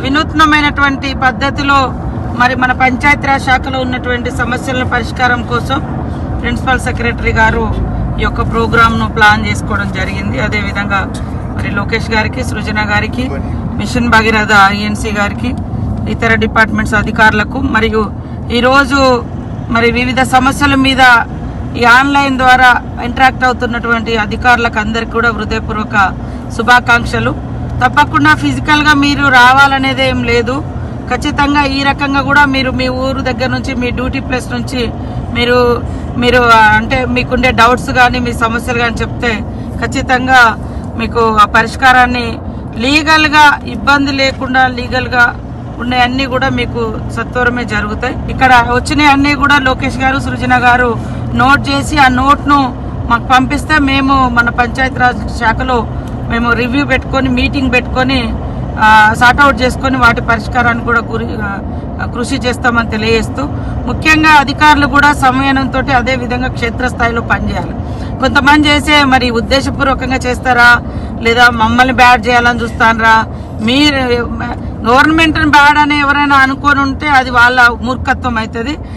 వినూత్నమైనటువంటి పద్ధతిలో మరి మన పంచాయతీరాజ్ శాఖలో ఉన్నటువంటి సమస్యల పరిష్కారం కోసం ప్రిన్సిపల్ సెక్రటరీ గారు ఈ యొక్క ప్రోగ్రామ్ను ప్లాన్ చేసుకోవడం జరిగింది. అదేవిధంగా మరి లోకేష్ గారికి, సృజన గారికి, మిషన్ భగీరథ INC గారికి, ఇతర డిపార్ట్మెంట్స్ అధికారులకు మరియు ఈరోజు మరి వివిధ సమస్యల మీద ఈ ఆన్లైన్ ద్వారా ఇంటరాక్ట్ అవుతున్నటువంటి అధికారులకు అందరికి కూడా హృదయపూర్వక శుభాకాంక్షలు. తప్పకుండా ఫిజికల్గా మీరు రావాలనేది ఏం లేదు. ఖచ్చితంగా ఈ రకంగా కూడా మీరు మీ ఊరు దగ్గర నుంచి, మీ డ్యూటీ ప్లేస్ నుంచి మీరు అంటే మీకుండే డౌట్స్ కానీ, మీ సమస్యలు కానీ చెప్తే ఖచ్చితంగా మీకు ఆ పరిష్కారాన్ని లీగల్గా ఇబ్బంది లేకుండా లీగల్గా ఉండే అన్ని కూడా మీకు సత్వరమే జరుగుతాయి. ఇక్కడ వచ్చిన అన్ని కూడా లోకేష్ గారు, సృజన గారు నోట్ చేసి ఆ నోట్ను మాకు పంపిస్తే మేము మన పంచాయతీరాజ్ శాఖలో మేము రివ్యూ పెట్టుకొని, మీటింగ్ పెట్టుకొని సార్ట్అవుట్ చేసుకొని వాటి పరిష్కారాన్ని కూడా కృషి చేస్తామని తెలియజేస్తూ, ముఖ్యంగా అధికారులు కూడా సమయంతో అదే విధంగా క్షేత్రస్థాయిలో పనిచేయాలి. కొంతమంది చేసే మరి ఉద్దేశపూర్వకంగా చేస్తారా లేదా మమ్మల్ని బ్యాడ్ చేయాలని చూస్తానరా, మీరు గవర్నమెంట్ని బ్యాడ్ అని ఎవరైనా అనుకొని ఉంటే అది వాళ్ళ మూర్ఖత్వం అవుతుంది.